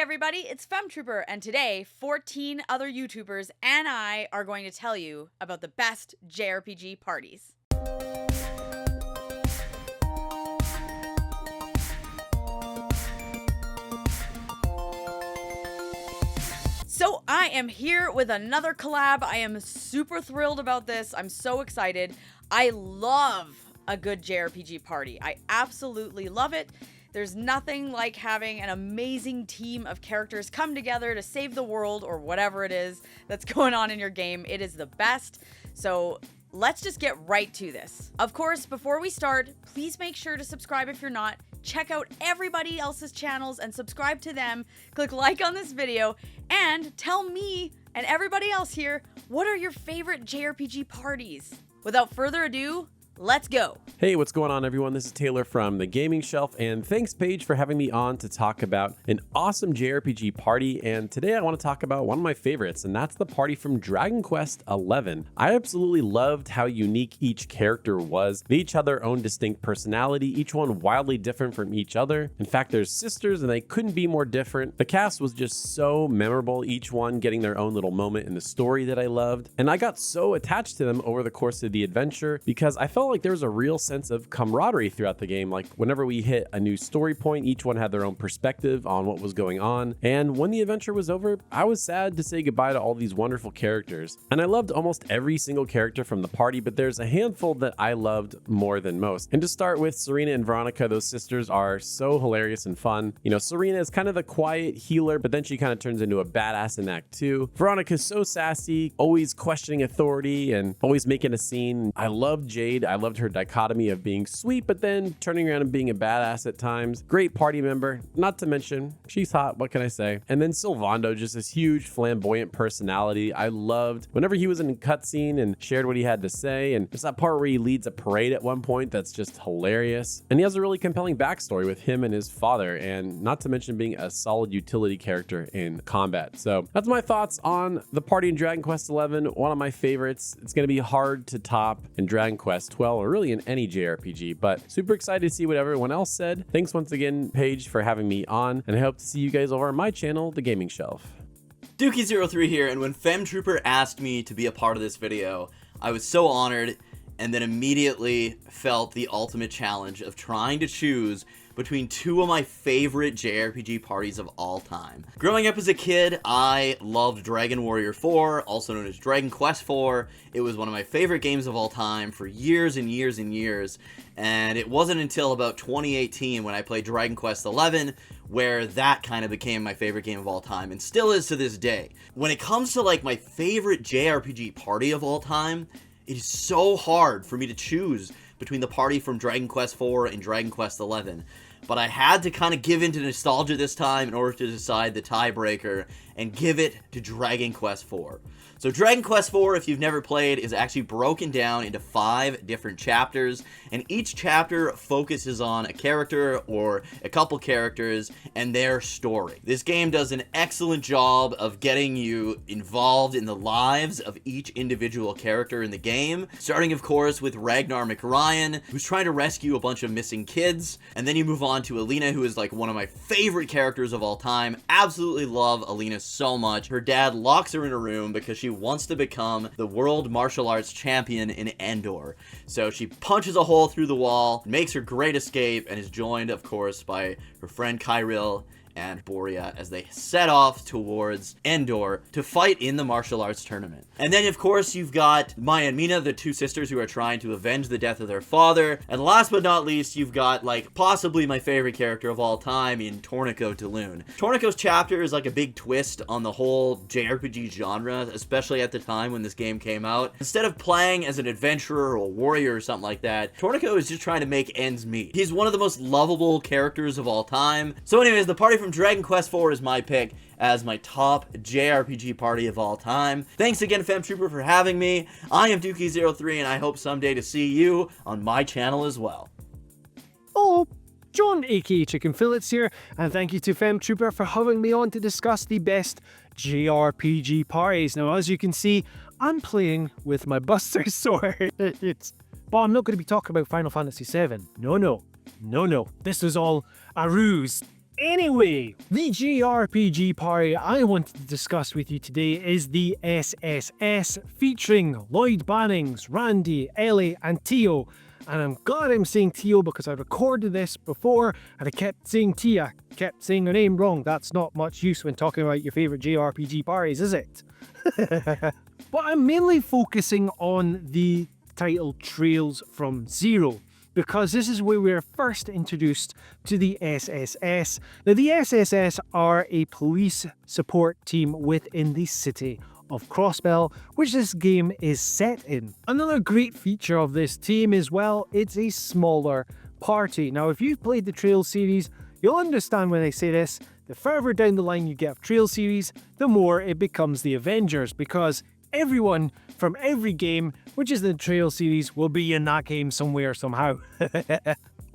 everybody, it's Femtrooper, and today 14 other YouTubers and I are going to tell you about the best JRPG parties. So I am here with another collab. I am super thrilled about this. I'm so excited. I love a good JRPG party. I absolutely love it. There's nothing like having an amazing team of characters come together to save the world or whatever it is that's going on in your game. It is the best. So let's just get right to this. Of course, before we start, please make sure to subscribe if you're not. Check out everybody else's channels and subscribe to them. Click like on this video and tell me and everybody else here, what are your favorite JRPG parties? Without further ado, let's go. Hey, what's going on, everyone? This is Taylor from TheGamingShelf, and thanks, Paige, for having me on to talk about an awesome JRPG party. And today I want to talk about one of my favorites, and that's the party from Dragon Quest XI. I absolutely loved how unique each character was. They each had their own distinct personality, each one wildly different from each other. In fact, they're sisters, and they couldn't be more different. The cast was just so memorable, each one getting their own little moment in the story that I loved. And I got so attached to them over the course of the adventure because I felt like there was a real sense of camaraderie throughout the game. Like whenever we hit a new story point, each one had their own perspective on what was going on. And when the adventure was over, I was sad to say goodbye to all these wonderful characters. And I loved almost every single character from the party, but there's a handful that I loved more than most. And to start with, Serena and Veronica, those sisters are so hilarious and fun. You know, Serena is kind of the quiet healer, but then she kind of turns into a badass in Act 2. Veronica's so sassy, always questioning authority and always making a scene. I loved Jade. I loved her dichotomy of being sweet, but then turning around and being a badass at times. Great party member, not to mention, she's hot, what can I say? And then Sylvando, just this huge flamboyant personality. I loved whenever he was in a cutscene and shared what he had to say, and there's that part where he leads a parade at one point that's just hilarious. And he has a really compelling backstory with him and his father, and not to mention being a solid utility character in combat. So that's my thoughts on the party in Dragon Quest XI, one of my favorites. It's going to be hard to top in Dragon Quest XII, or really in any JRPG, but super excited to see what everyone else said. Thanks once again, Paige, for having me on, and I hope to see you guys over on my channel, The Gaming Shelf. Dookie03 here, and when Femtrooper asked me to be a part of this video, I was so honored, and then immediately felt the ultimate challenge of trying to choose between two of my favorite JRPG parties of all time. Growing up as a kid, I loved Dragon Warrior 4, also known as Dragon Quest 4. It was one of my favorite games of all time for years and years and years, and it wasn't until about 2018 when I played Dragon Quest 11 where that kind of became my favorite game of all time, and still is to this day. When it comes to like my favorite JRPG party of all time, it is so hard for me to choose between the party from Dragon Quest IV and Dragon Quest XI, but I had to kind of give in to nostalgia this time in order to decide the tiebreaker and give it to Dragon Quest IV. So Dragon Quest IV, if you've never played, is actually broken down into 5 different chapters, and each chapter focuses on a character or a couple characters and their story. This game does an excellent job of getting you involved in the lives of each individual character in the game, starting of course with Ragnar McRyan, who's trying to rescue a bunch of missing kids, and then you move on to Alina, who is like one of my favorite characters of all time. Absolutely love Alina so much. Her dad locks her in a room because she wants to become the world martial arts champion in Endor. So she punches a hole through the wall, makes her great escape, and is joined, of course, by her friend Kyril and Boria as they set off towards Endor to fight in the martial arts tournament. And then, of course, you've got Maya and Mina, the two sisters who are trying to avenge the death of their father. And last but not least, you've got, like, possibly my favorite character of all time in Torneko Daloon. Torneko's chapter is like a big twist on the whole JRPG genre, especially at the time when this game came out. Instead of playing as an adventurer or warrior or something like that, Torneko is just trying to make ends meet. He's one of the most lovable characters of all time. So anyways, the party from Dragon Quest IV is my pick as my top JRPG party of all time. Thanks again, Femtrooper, for having me. I am Dookie03, and I hope someday to see you on my channel as well. Oh, John aka Chickenfillets here, and thank you to Femtrooper for having me on to discuss the best JRPG parties. Now, as you can see, I'm playing with my Buster Sword. But I'm not going to be talking about Final Fantasy VII. No. This was all a ruse. Anyway, the JRPG party I wanted to discuss with you today is the SSS, featuring Lloyd Bannings, Randy, Ellie, and Tio. And I'm glad I'm saying Tio because I recorded this before and I kept saying Tia, kept saying her name wrong. That's not much use when talking about your favourite JRPG parties, is it? But I'm mainly focusing on the title Trails from Zero, because this is where we're first introduced to the SSS. Now, the SSS are a police support team within the city of Crossbell, which this game is set in. Another great feature of this team is, well, it's a smaller party. Now, if you've played the Trails series, you'll understand when I say this. The further down the line you get of Trails series, the more it becomes the Avengers, because everyone from every game, which is the Trails series, will be in that game somewhere, somehow.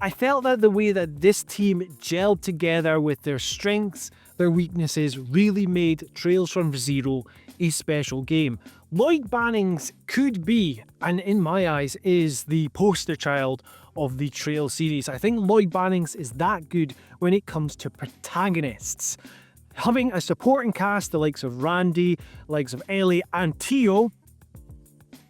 I felt that the way that this team gelled together with their strengths, their weaknesses, really made Trails from Zero a special game. Lloyd Bannings could be, and in my eyes is, the poster child of the Trails series. I think Lloyd Bannings is that good when it comes to protagonists. Having a supporting cast, the likes of Randy, likes of Ellie and Tio,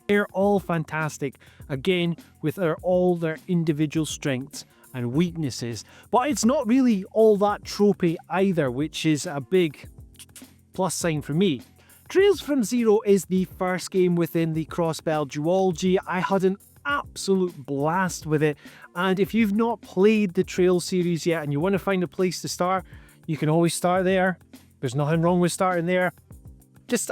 they're all fantastic, again, with all their individual strengths and weaknesses. But it's not really all that tropey either, which is a big plus sign for me. Trails from Zero is the first game within the Crossbell duology. I had an absolute blast with it, and if you've not played the Trails series yet and you want to find a place to start, you can always start there. There's nothing wrong with starting there.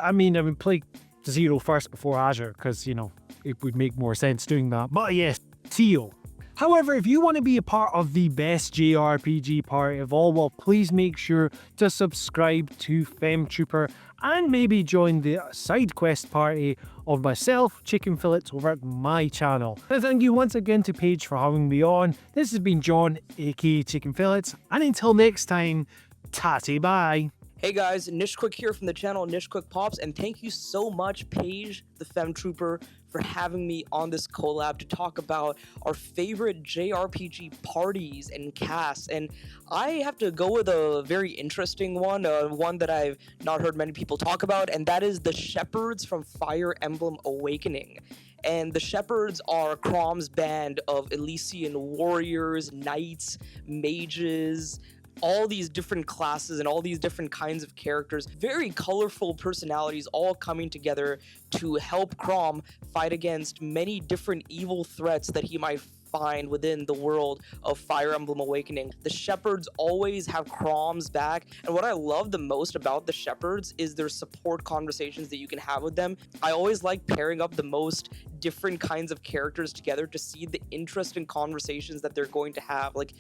I would play Zero first before Azure, because, you know, it would make more sense doing that. But yes, Tio. However, if you want to be a part of the best JRPG party of all, well, please make sure to subscribe to Femtrooper and maybe join the side quest party of myself, chickenfillets, over at my channel. And thank you once again to Paige for having me on. This has been John, aka chickenfillets, and until next time, tatty bye. Hey guys, Nishquik here from the channel Nishquikpops, and thank you so much, Paige, the Femtrooper, for having me on this collab to talk about our favorite JRPG parties and casts. And I have to go with a very interesting one, one that I've not heard many people talk about, and that is the Shepherds from Fire Emblem Awakening. And the Shepherds are Crom's band of Elysian warriors, knights, mages, all these different classes and all these different kinds of characters, very colorful personalities all coming together to help Crom fight against many different evil threats that he might find within the world of Fire Emblem Awakening. The Shepherds always have Crom's back, and what I love the most about the Shepherds is their support conversations that you can have with them. I always like pairing up the most different kinds of characters together to see the interesting conversations that they're going to have. Like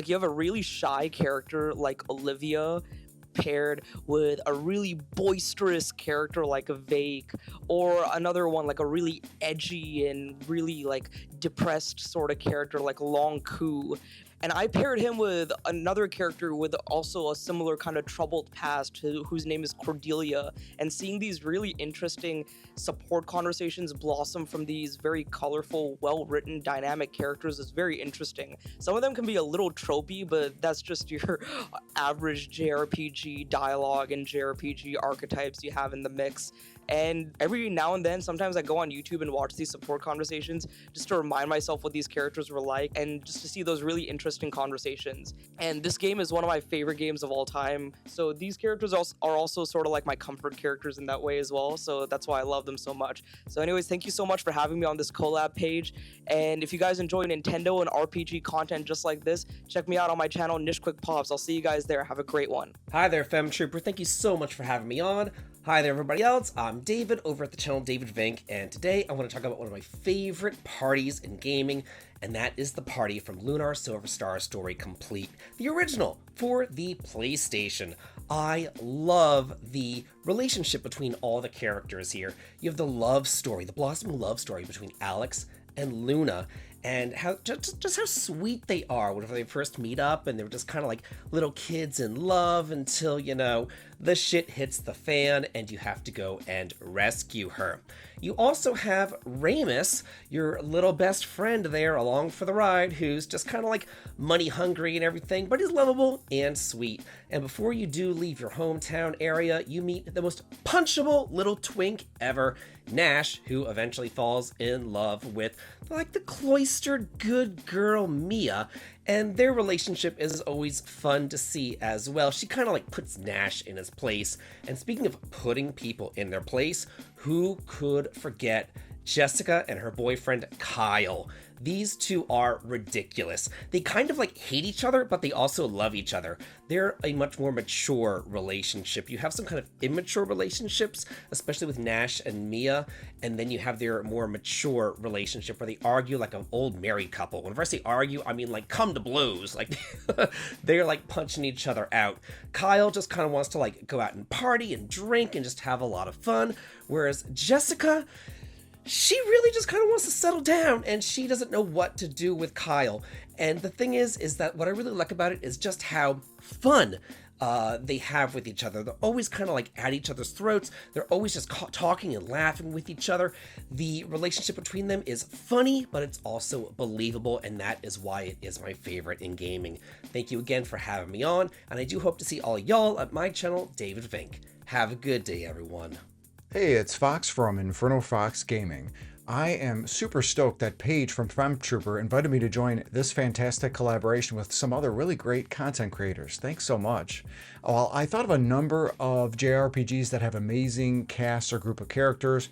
you have a really shy character like Olivia paired with a really boisterous character like a Vake, or another one like a really edgy and really like depressed sort of character like Long Ku. And I paired him with another character with also a similar kind of troubled past, whose name is Cordelia. And seeing these really interesting support conversations blossom from these very colorful, well-written, dynamic characters is very interesting. Some of them can be a little tropey, but that's just your average JRPG dialogue and JRPG archetypes you have in the mix. And every now and then, sometimes I go on YouTube and watch these support conversations just to remind myself what these characters were like and just to see those really interesting conversations. And this game is one of my favorite games of all time. So these characters are also sort of like my comfort characters in that way as well. So that's why I love them so much. So anyways, thank you so much for having me on this collab page. And if you guys enjoy Nintendo and RPG content just like this, check me out on my channel, Nishquikpops. I'll see you guys there. Have a great one. Hi there, Femtrooper. Thank you so much for having me on. Hi there, everybody else. I'm David over at the channel davidvinc, and today I want to talk about one of my favorite parties in gaming, and that is the party from Lunar Silver Star Story Complete, the original for the PlayStation. I love the relationship between all the characters here. You have the love story, the blossoming love story between Alex and Luna, and how just how sweet they are whenever they first meet up, and they're just kind of like little kids in love until, you know, the shit hits the fan and you have to go and rescue her. You also have Ramus, your little best friend there along for the ride, who's just kind of like money hungry and everything, but he's lovable and sweet. And before you do leave your hometown area, you meet the most punchable little twink ever, Nash, who eventually falls in love with like the cloistered good girl Mia, and their relationship is always fun to see as well. She kind of like puts Nash in his place. And speaking of putting people in their place, who could forget Jessica and her boyfriend Kyle? These two are ridiculous. They kind of like hate each other, but they also love each other. They're a much more mature relationship. You have some kind of immature relationships, especially with Nash and Mia, and then you have their more mature relationship where they argue like an old married couple. Whenever I say argue, I mean like come to blows. Like they're like punching each other out. Kyle just kind of wants to like go out and party and drink and just have a lot of fun, whereas Jessica, she really just kind of wants to settle down, and she doesn't know what to do with Kyle. And the thing is that what I really like about it is just how fun they have with each other. They're always kind of like at each other's throats. They're always just talking and laughing with each other. The relationship between them is funny, but it's also believable, and that is why it is my favorite in gaming. Thank you again for having me on, and I do hope to see all y'all at my channel, davidvinc. Have a good day, everyone. Hey, it's Fox from Inferno Fox Gaming. I am super stoked that Paige from Femtrooper invited me to join this fantastic collaboration with some other really great content creators. Thanks so much. Well, I thought of a number of JRPGs that have amazing casts or group of characters.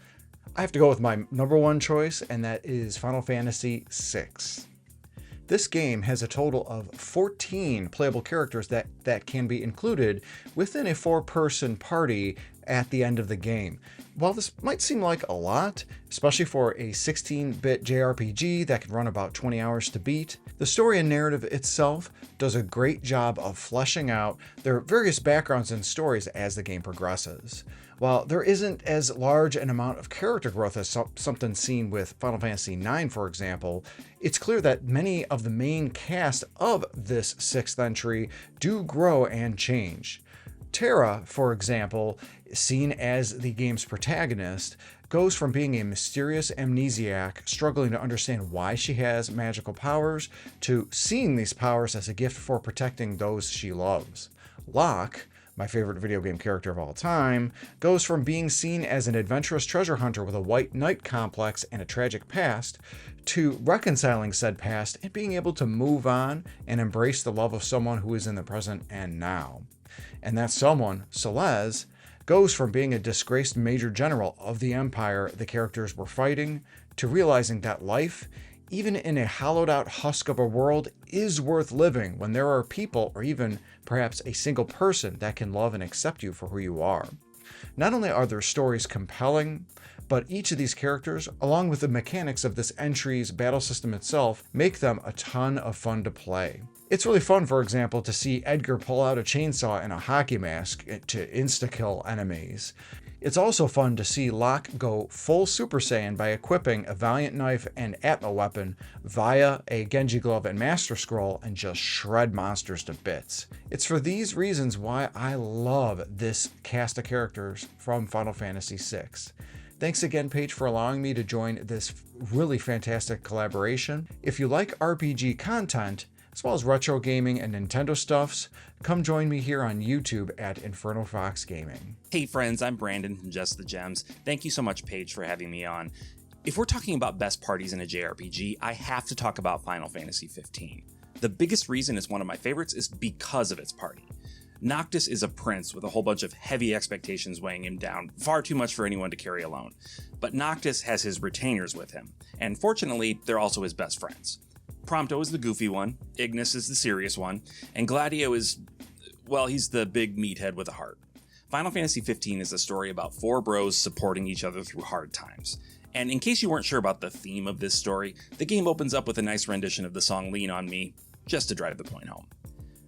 I have to go with my number one choice, and that is Final Fantasy VI. This game has a total of 14 playable characters that can be included within a 4-person party at the end of the game. While this might seem like a lot, especially for a 16-bit JRPG that can run about 20 hours to beat, the story and narrative itself does a great job of fleshing out their various backgrounds and stories as the game progresses. While there isn't as large an amount of character growth as something seen with Final Fantasy IX, for example, it's clear that many of the main cast of this 6th entry do grow and change. Terra, for example, seen as the game's protagonist, goes from being a mysterious amnesiac struggling to understand why she has magical powers to seeing these powers as a gift for protecting those she loves. Locke, my favorite video game character of all time, goes from being seen as an adventurous treasure hunter with a white knight complex and a tragic past to reconciling said past and being able to move on and embrace the love of someone who is in the present and now. And that someone, Celeste, goes from being a disgraced major general of the empire the characters were fighting to realizing that life, even in a hollowed out husk of a world, is worth living when there are people, or even perhaps a single person, that can love and accept you for who you are. Not only are their stories compelling, but each of these characters, along with the mechanics of this entry's battle system itself, make them a ton of fun to play. It's really fun, for example, to see Edgar pull out a chainsaw and a hockey mask to insta-kill enemies. It's also fun to see Locke go full Super Saiyan by equipping a Valiant Knife and Atma weapon via a Genji Glove and Master Scroll and just shred monsters to bits. It's for these reasons why I love this cast of characters from Final Fantasy VI. Thanks again, Paige, for allowing me to join this really fantastic collaboration. If you like RPG content, as well as retro gaming and Nintendo stuffs, come join me here on YouTube at Inferno Fox Gaming. Hey friends, I'm Brandon from JustTheGems. Thank you so much, Paige, for having me on. If we're talking about best parties in a JRPG, I have to talk about Final Fantasy 15. The biggest reason it's one of my favorites is because of its party. Noctis is a prince with a whole bunch of heavy expectations weighing him down, far too much for anyone to carry alone. But Noctis has his retainers with him, and fortunately, they're also his best friends. Prompto is the goofy one, Ignis is the serious one, and Gladio is, well, he's the big meathead with a heart. Final Fantasy 15 is a story about 4 bros supporting each other through hard times. And in case you weren't sure about the theme of this story, the game opens up with a nice rendition of the song Lean On Me, just to drive the point home.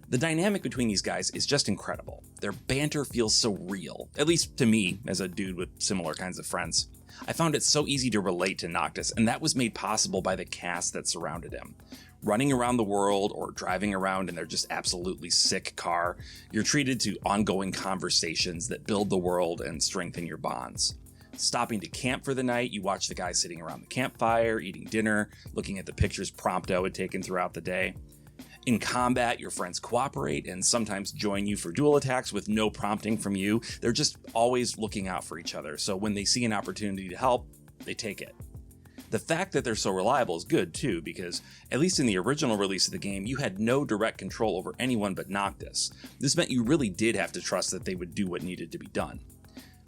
The dynamic between these guys is just incredible. Their banter feels so real, at least to me, as a dude with similar kinds of friends. I found it so easy to relate to Noctis, and that was made possible by the cast that surrounded him. Running around the world or driving around in their just absolutely sick car, you're treated to ongoing conversations that build the world and strengthen your bonds. stopping to camp for the night, you watch the guys sitting around the campfire, eating dinner, looking at the pictures Prompto had taken throughout the day. In combat, your friends cooperate and sometimes join you for dual attacks with no prompting from you. They're just always looking out for each other, so when they see an opportunity to help, they take it. The fact that they're so reliable is good too, because at least in the original release of the game, you had no direct control over anyone but Noctis. This meant you really did have to trust that they would do what needed to be done.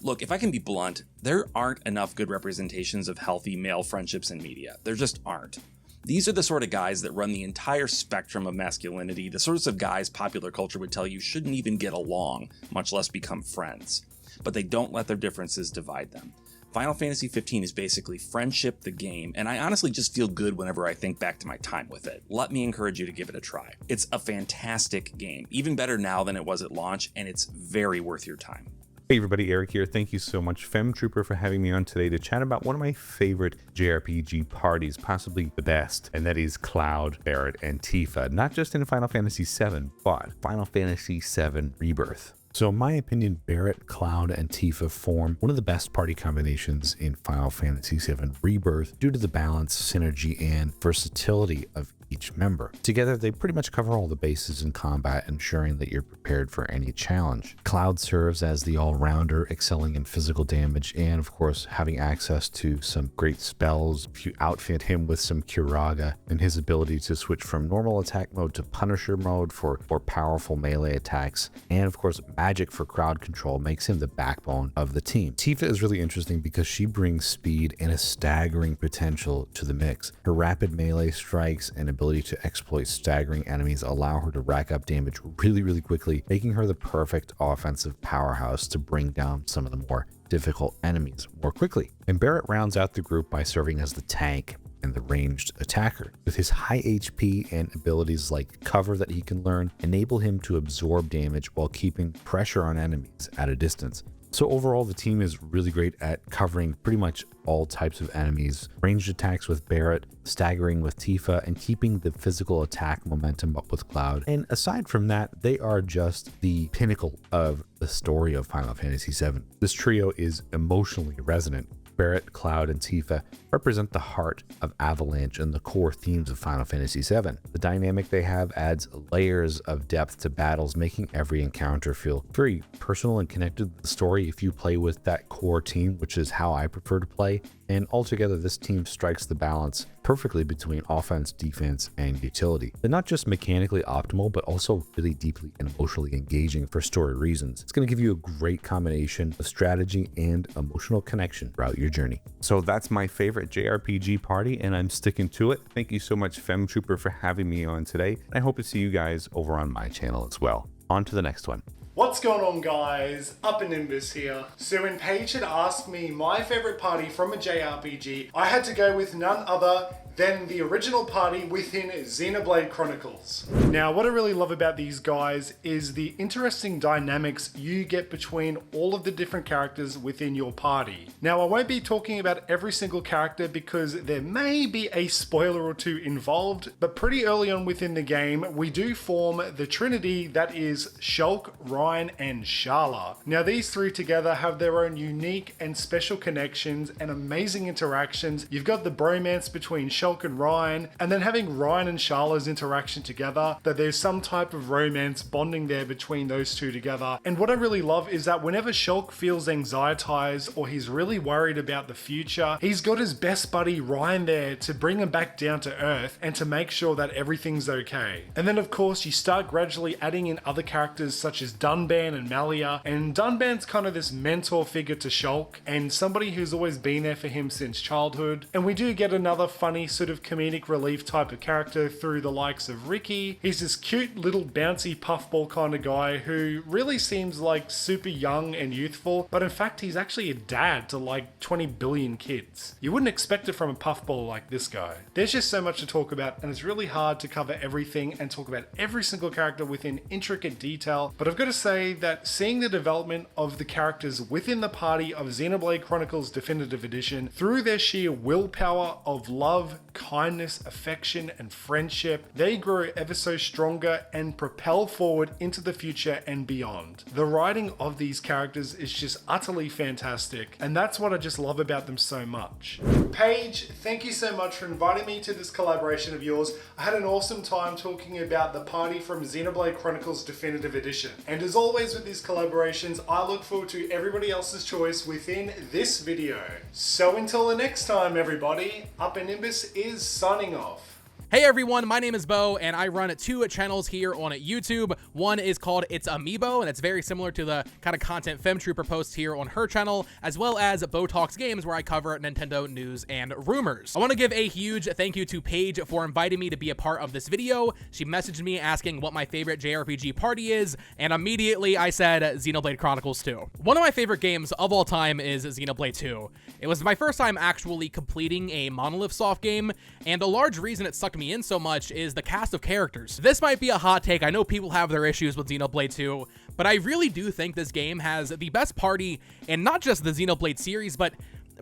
Look, if I can be blunt, there aren't enough good representations of healthy male friendships in media. There just aren't. These are the sort of guys that run the entire spectrum of masculinity, the sorts of guys popular culture would tell you shouldn't even get along, much less become friends. But they don't let their differences divide them. Final Fantasy 15 is basically friendship the game, and I honestly just feel good whenever I think back to my time with it. Let me encourage you to give it a try. It's a fantastic game, even better now than it was at launch, and it's very worth your time. Hey everybody, Eric here. Thank you so much, Femtrooper, for having me on today to chat about one of my favorite JRPG parties, possibly the best, and that is Cloud, Barret, and Tifa. Not just in Final Fantasy VII, but Final Fantasy VII Rebirth. So in my opinion, Barret, Cloud, and Tifa form one of the best party combinations in Final Fantasy VII Rebirth due to the balance, synergy, and versatility of each member. Together, they pretty much cover all the bases in combat, ensuring that you're prepared for any challenge. Cloud serves as the all-rounder, excelling in physical damage, and of course, having access to some great spells. If you outfit him with some Curaga, and his ability to switch from normal attack mode to Punisher mode for more powerful melee attacks, and of course, magic for crowd control makes him the backbone of the team. Tifa is really interesting because she brings speed and a staggering potential to the mix. Her rapid melee strikes and ability to exploit staggering enemies allow her to rack up damage really quickly, making her the perfect offensive powerhouse to bring down some of the more difficult enemies more quickly. And Barret rounds out the group by serving as the tank and the ranged attacker. With his high HP and abilities like cover that he can learn, enable him to absorb damage while keeping pressure on enemies at a distance. So overall, the team is really great at covering pretty much all types of enemies, ranged attacks with Barret, staggering with Tifa, and keeping the physical attack momentum up with Cloud. And aside from that, they are just the pinnacle of the story of Final Fantasy VII. This trio is emotionally resonant. Barret, Cloud, and Tifa represent the heart of Avalanche and the core themes of Final Fantasy VII. The dynamic they have adds layers of depth to battles, making every encounter feel very personal and connected to the story if you play with that core team, which is how I prefer to play. And altogether, this team strikes the balance perfectly between offense, defense, and utility. They're not just mechanically optimal, but also really deeply and emotionally engaging for story reasons. It's going to give you a great combination of strategy and emotional connection throughout your journey. So that's my favorite JRPG party, and I'm sticking to it. Thank you so much, Femtrooper, for having me on today. I hope to see you guys over on my channel as well. On to the next one. What's going on, guys? Uppernimbus here. So when Paige had asked me my favorite party from a JRPG, I had to go with none other than the original party within Xenoblade Chronicles. Now, what I really love about these guys is the interesting dynamics you get between all of the different characters within your party. Now, I won't be talking about every single character because there may be a spoiler or two involved, but pretty early on within the game, we do form the trinity that is Shulk, Reyn, and Sharla. Now, these three together have their own unique and special connections and amazing interactions. You've got the bromance between Shulk and Reyn, and then having Reyn and Sharla's interaction together, that there's some type of romance bonding there between those two together. And what I really love is that whenever Shulk feels anxietized or he's really worried about the future, he's got his best buddy Reyn there to bring him back down to earth and to make sure that everything's okay. And then of course you start gradually adding in other characters such as Dunban and Malia, and Dunban's kind of this mentor figure to Shulk and somebody who's always been there for him since childhood. And we do get another funny sort of comedic relief type of character through the likes of Ricky. He's this cute little bouncy puffball kind of guy who really seems like super young and youthful, but in fact he's actually a dad to like 20 billion kids. You wouldn't expect it from a puffball like this guy. There's just so much to talk about, and it's really hard to cover everything and talk about every single character within intricate detail, but I've got to say that seeing the development of the characters within the party of Xenoblade Chronicles Definitive Edition through their sheer willpower of love, kindness, affection, and friendship, they grow ever so stronger and propel forward into the future and beyond. The writing of these characters is just utterly fantastic, and that's what I just love about them so much. Paige, thank you so much for inviting me to this collaboration of yours. I had an awesome time talking about the party from Xenoblade Chronicles Definitive Edition. And as always with these collaborations, I look forward to everybody else's choice within this video. So until the next time, everybody, uppernimbus is signing off. Hey everyone, my name is Bo, and I run 2 channels here on YouTube. One is called It's Amiibo, and it's very similar to the kind of content Femtrooper posts here on her channel, as well as BoTalksGames, where I cover Nintendo news and rumors. I want to give a huge thank you to Paige for inviting me to be a part of this video. She messaged me asking what my favorite JRPG party is, and immediately I said Xenoblade Chronicles 2. One of my favorite games of all time is Xenoblade 2. It was my first time actually completing a Monolith Soft game, and a large reason it sucked me in so much is the cast of characters. This might be a hot take, I know people have their issues with Xenoblade 2, but I really do think this game has the best party in not just the Xenoblade series, but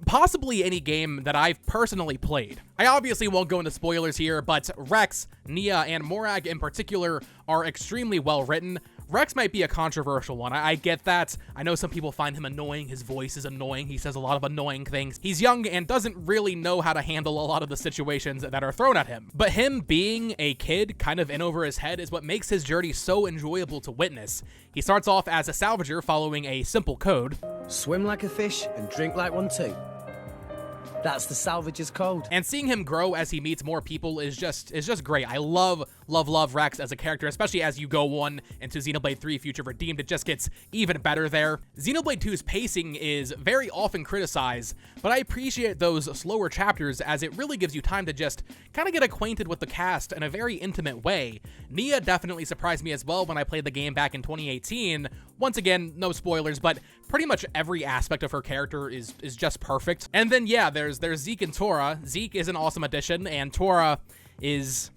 possibly any game that I've personally played. I obviously won't go into spoilers here, but Rex, Nia, and Morag in particular are extremely well written. Rex might be a controversial one. I get that. I know some people find him annoying. His voice is annoying. He says a lot of annoying things. He's young and doesn't really know how to handle a lot of the situations that are thrown at him. But him being a kid kind of in over his head is what makes his journey so enjoyable to witness. He starts off as a salvager following a simple code. Swim like a fish and drink like one too. That's the salvager's code. And seeing him grow as he meets more people is just great. I love Rex as a character, especially as you go on into Xenoblade 3 Future Redeemed. It just gets even better there. Xenoblade 2's pacing is very often criticized, but I appreciate those slower chapters as it really gives you time to just kind of get acquainted with the cast in a very intimate way. Nia definitely surprised me as well when I played the game back in 2018. Once again, no spoilers, but pretty much every aspect of her character is just perfect. And then yeah, there's Zeke and Tora. Zeke is an awesome addition, and Tora is,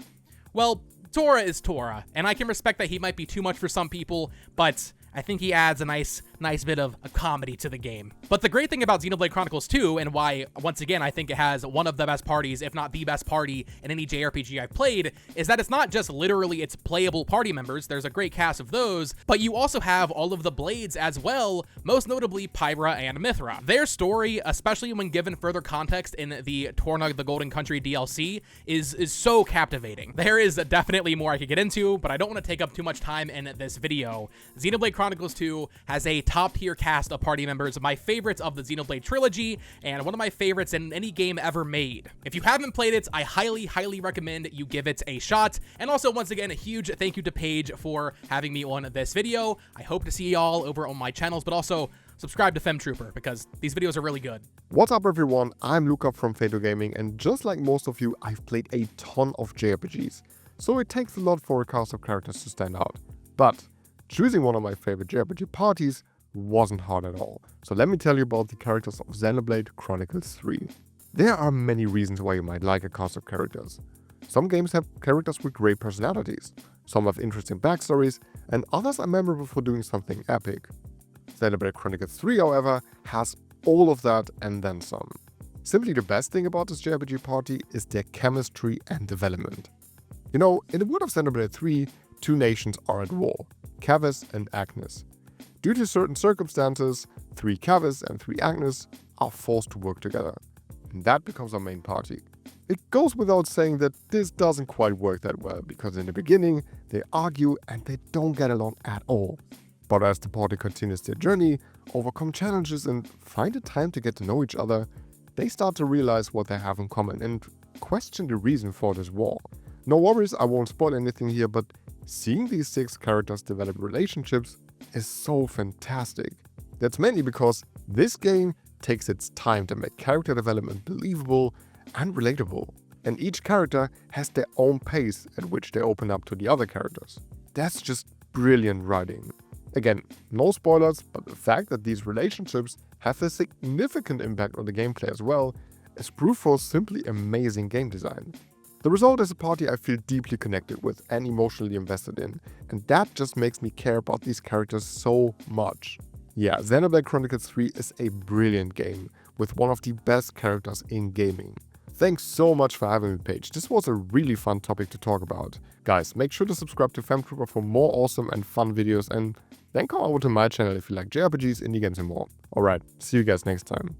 well, Tora is Tora, and I can respect that he might be too much for some people, but I think he adds a nice bit of a comedy to the game. But the great thing about Xenoblade Chronicles 2, and why, once again, I think it has one of the best parties, if not the best party in any JRPG I've played, is that it's not just literally its playable party members, there's a great cast of those, but you also have all of the Blades as well, most notably Pyra and Mithra. Their story, especially when given further context in the Torna the Golden Country DLC, is so captivating. There is definitely more I could get into, but I don't want to take up too much time in this video. Xenoblade Chronicles 2 has a top-tier cast of party members, my favorites of the Xenoblade trilogy, and one of my favorites in any game ever made. If you haven't played it, I highly recommend you give it a shot. And also, once again, a huge thank you to Paige for having me on this video. I hope to see y'all over on my channels, but also subscribe to Femtrooper because these videos are really good. What's up everyone, I'm Luca from feiitogaming, and just like most of you, I've played a ton of JRPGs, so it takes a lot for a cast of characters to stand out. But choosing one of my favorite JRPG parties wasn't hard at all. So let me tell you about the characters of Xenoblade Chronicles 3. There are many reasons why you might like a cast of characters. Some games have characters with great personalities, some have interesting backstories, and others are memorable for doing something epic. Xenoblade Chronicles 3, however, has all of that and then some. Simply the best thing about this JRPG party is their chemistry and development. You know, in the world of Xenoblade 3, 2 nations are at war, Cavus and Agnes. Due to certain circumstances, 3 Cavus and 3 Agnes are forced to work together, and that becomes our main party. It goes without saying that this doesn't quite work that well, because in the beginning they argue and they don't get along at all. But as the party continues their journey, overcome challenges and find a time to get to know each other, they start to realize what they have in common and question the reason for this war. No worries, I won't spoil anything here, but seeing these 6 characters develop relationships is so fantastic. That's mainly because this game takes its time to make character development believable and relatable, and each character has their own pace at which they open up to the other characters. That's just brilliant writing. Again, no spoilers, but the fact that these relationships have a significant impact on the gameplay as well is proof for simply amazing game design. The result is a party I feel deeply connected with and emotionally invested in, and that just makes me care about these characters so much. Yeah, Xenoblade Chronicles 3 is a brilliant game, with one of the best characters in gaming. Thanks so much for having me, Paige. This was a really fun topic to talk about. Guys, make sure to subscribe to Femtrooper for more awesome and fun videos, and then come over to my channel if you like JRPGs, indie games and more. Alright, see you guys next time.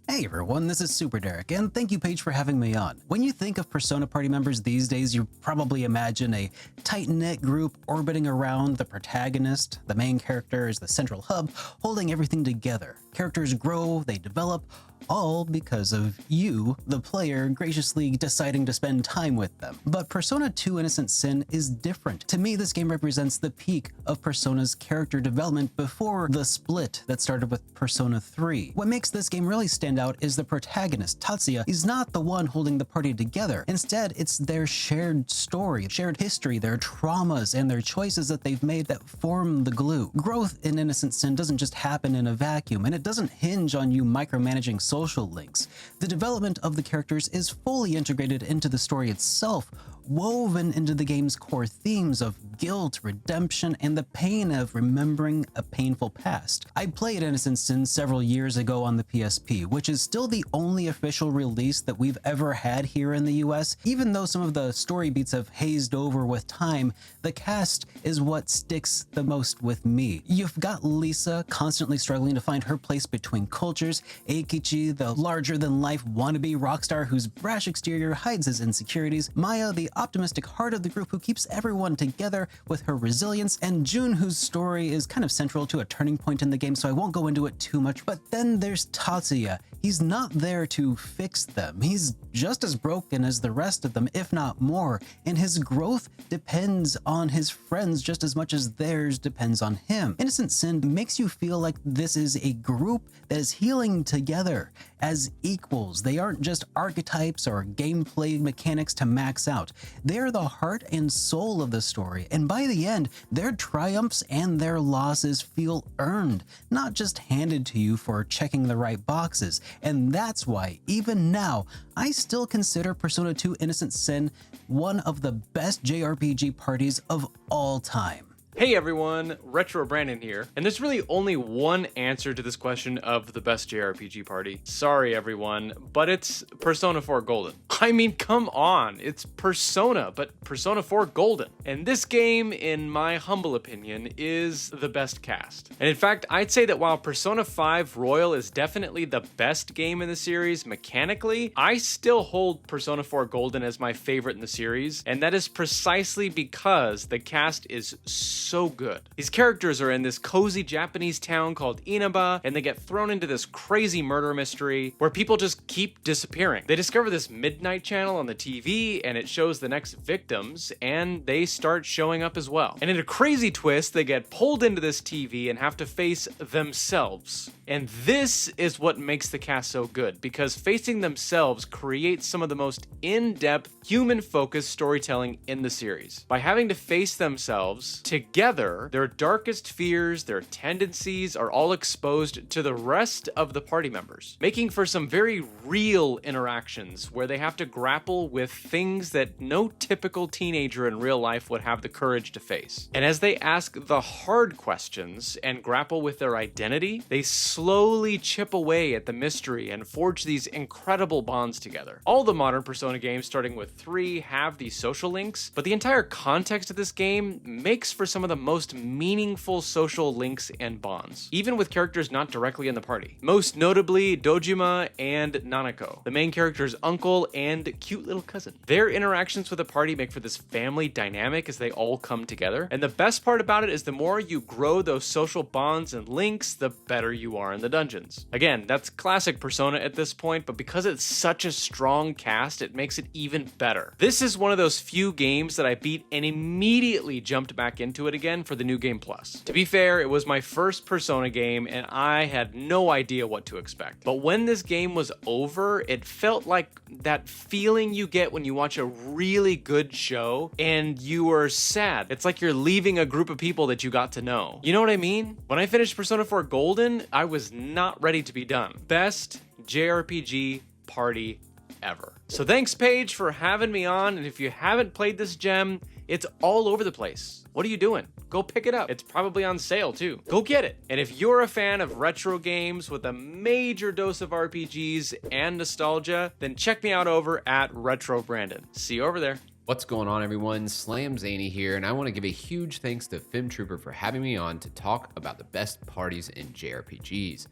Hey everyone, this is SuperDerek, and thank you, Paige, for having me on. When you think of Persona party members these days, you probably imagine a tight-knit group orbiting around the protagonist. The main character is the central hub, holding everything together. Characters grow, they develop, all because of you, the player, graciously deciding to spend time with them. But Persona 2 Innocent Sin is different. To me, this game represents the peak of Persona's character development before the split that started with Persona 3. What makes this game really stand out is the protagonist, Tatsuya, is not the one holding the party together. Instead, it's their shared story, shared history, their traumas, and their choices that they've made that form the glue. Growth in Innocent Sin doesn't just happen in a vacuum, and it doesn't hinge on you micromanaging social links. The development of the characters is fully integrated into the story itself, woven into the game's core themes of guilt, redemption, and the pain of remembering a painful past. I played Innocent Sin several years ago on the PSP, which is still the only official release that we've ever had here in the US. Even though some of the story beats have hazed over with time, the cast is what sticks the most with me. You've got Lisa constantly struggling to find her place between cultures, Eikichi, the larger-than-life wannabe rock star whose brash exterior hides his insecurities, Maya, the optimistic heart of the group who keeps everyone together with her resilience, and June, whose story is kind of central to a turning point in the game, so I won't go into it too much. But then there's Tatsuya. He's not there to fix them. He's just as broken as the rest of them, if not more, and his growth depends on his friends just as much as theirs depends on him. Innocent Sin makes you feel like this is a group that is healing together as equals. They aren't just archetypes or gameplay mechanics to max out. They're the heart and soul of the story, and by the end, their triumphs and their losses feel earned, not just handed to you for checking the right boxes. And that's why, even now, I still consider Persona 2 Innocent Sin one of the best JRPG parties of all time. Hey everyone, retrobrandon here, and there's really only one answer to this question of the best JRPG party. Sorry everyone, but it's Persona 4 Golden. I mean, come on, it's Persona, but Persona 4 Golden. And this game, in my humble opinion, is the best cast. And in fact, I'd say that while Persona 5 Royal is definitely the best game in the series mechanically, I still hold Persona 4 Golden as my favorite in the series, and that is precisely because the cast is so good. These characters are in this cozy Japanese town called Inaba, and they get thrown into this crazy murder mystery where people just keep disappearing. They discover this midnight channel on the TV, and it shows the next victims, and they start showing up as well. And in a crazy twist, they get pulled into this TV and have to face themselves. And this is what makes the cast so good, because facing themselves creates some of the most in-depth, human-focused storytelling in the series. By having to face themselves together, their darkest fears, their tendencies are all exposed to the rest of the party members, making for some very real interactions where they have to grapple with things that no typical teenager in real life would have the courage to face. And as they ask the hard questions and grapple with their identity, they slowly chip away at the mystery and forge these incredible bonds together. All the modern Persona games, starting with 3, have these social links, but the entire context of this game makes for some of the most meaningful social links and bonds, even with characters not directly in the party. Most notably, Dojima and Nanako, the main character's uncle and cute little cousin. Their interactions with the party make for this family dynamic as they all come together, and the best part about it is the more you grow those social bonds and links, the better you are in the dungeons. Again, that's classic Persona at this point, but because it's such a strong cast, it makes it even better. This is one of those few games that I beat and immediately jumped back into it again for the New Game Plus. To be fair, it was my first Persona game and I had no idea what to expect. But when this game was over, it felt like that feeling you get when you watch a really good show and you are sad. It's like you're leaving a group of people that you got to know. You know what I mean? When I finished Persona 4 Golden, I was not ready to be done. Best JRPG party ever. So thanks, Paige, for having me on, and if you haven't played this gem, it's all over the place. What are you doing? go pick it up. It's probably on sale too. Go get it. And if you're a fan of retro games with a major dose of RPGs and nostalgia, then check me out over at retrobrandon. See you over there. What's going on, everyone? Slam-zany here, and I want to give a huge thanks to Femtrooper for having me on to talk about the best parties in JRPGs.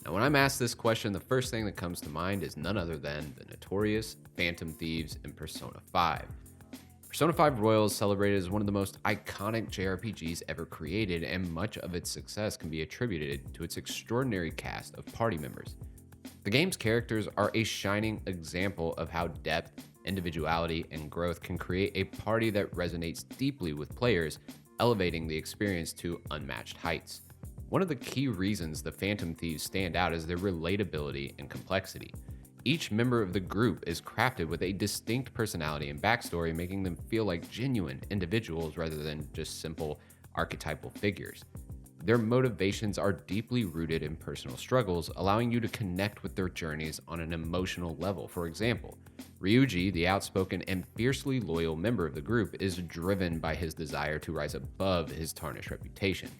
Now, when I'm asked this question, the first thing that comes to mind is none other than the notorious Phantom Thieves in Persona 5. Persona 5 Royal is celebrated as one of the most iconic JRPGs ever created, and much of its success can be attributed to its extraordinary cast of party members. The game's characters are a shining example of how depth, individuality, and growth can create a party that resonates deeply with players, elevating the experience to unmatched heights. One of the key reasons the Phantom Thieves stand out is their relatability and complexity. Each member of the group is crafted with a distinct personality and backstory, making them feel like genuine individuals rather than just simple archetypal figures. Their motivations are deeply rooted in personal struggles, allowing you to connect with their journeys on an emotional level. For example, Ryuji, the outspoken and fiercely loyal member of the group, is driven by his desire to rise above his tarnished reputation.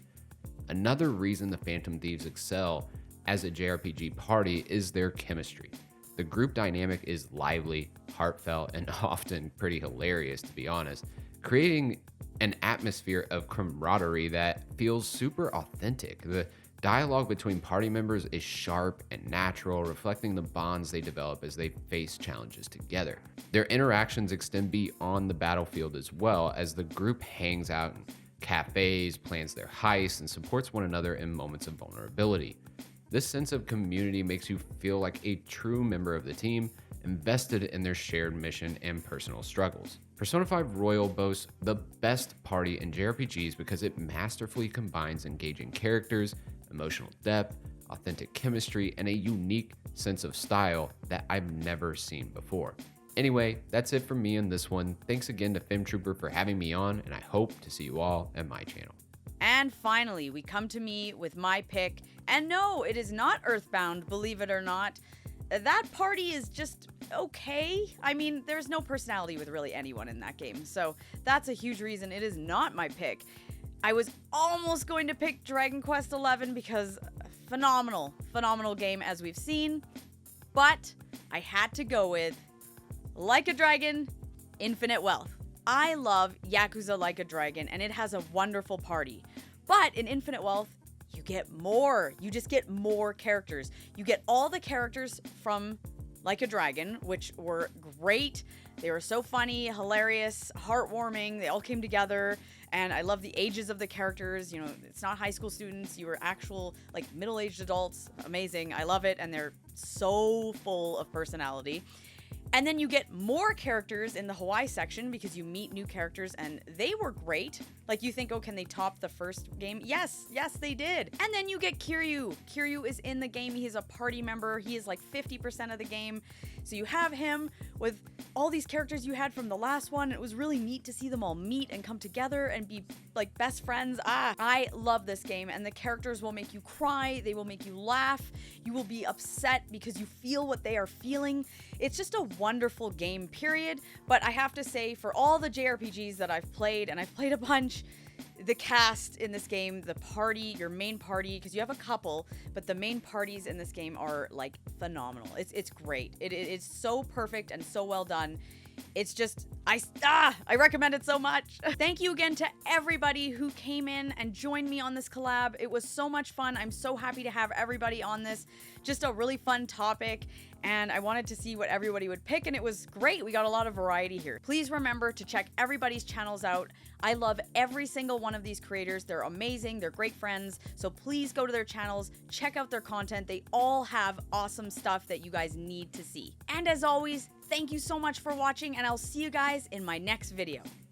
Another reason the Phantom Thieves excel as a JRPG party is their chemistry. The group dynamic is lively, heartfelt, and often pretty hilarious, to be honest, creating an atmosphere of camaraderie that feels super authentic. The dialogue between party members is sharp and natural, reflecting the bonds they develop as they face challenges together. Their interactions extend beyond the battlefield as well, as the group hangs out in cafes, plans their heists, and supports one another in moments of vulnerability. This sense of community makes you feel like a true member of the team, invested in their shared mission and personal struggles. Persona 5 Royal boasts the best party in JRPGs because it masterfully combines engaging characters, emotional depth, authentic chemistry, and a unique sense of style that I've never seen before. Anyway, that's it from me in this one. Thanks again to Femtrooper for having me on, and I hope to see you all at my channel. And finally, we come to me with my pick. And no, it is not Earthbound, believe it or not. That party is just okay. I mean, there's no personality with really anyone in that game, so that's a huge reason it is not my pick. I was almost going to pick Dragon Quest XI because phenomenal game as we've seen, but I had to go with Like a Dragon, Infinite Wealth. I love Yakuza Like a Dragon, and it has a wonderful party, but in Infinite Wealth, you get more. You just get more characters. You get all the characters from Like a Dragon, which were great. They were so funny, hilarious, heartwarming. They all came together, and I love the ages of the characters. You know, it's not high school students. You were actual, like, middle-aged adults. Amazing. I love it, and they're so full of personality. And then you get more characters in the Hawaii section because you meet new characters, and they were great. Like, you think, oh, can they top the first game? Yes, they did. And then you get Kiryu. Kiryu is in the game. He is a party member. He is like 50% of the game. So you have him with all these characters you had from the last one. It was really neat to see them all meet and come together and be like best friends. I love this game, and the characters will make you cry. They will make you laugh. You will be upset because you feel what they are feeling. It's just a wonderful game, period. But I have to say, for all the JRPGs that I've played, and I've played a bunch, the cast in this game, the party, your main party, because you have a couple, but the main parties in this game are like phenomenal. It's great. It is so perfect and so well done. It's just, I recommend it so much. Thank you again to everybody who came in and joined me on this collab. It was so much fun. I'm so happy to have everybody on this. Just a really fun topic, and I wanted to see what everybody would pick, and it was great. We got a lot of variety here. Please remember to check everybody's channels out. I love every single one of these creators. They're amazing. They're great friends. So please go to their channels, check out their content. They all have awesome stuff that you guys need to see. And as always, thank you so much for watching, and I'll see you guys in my next video.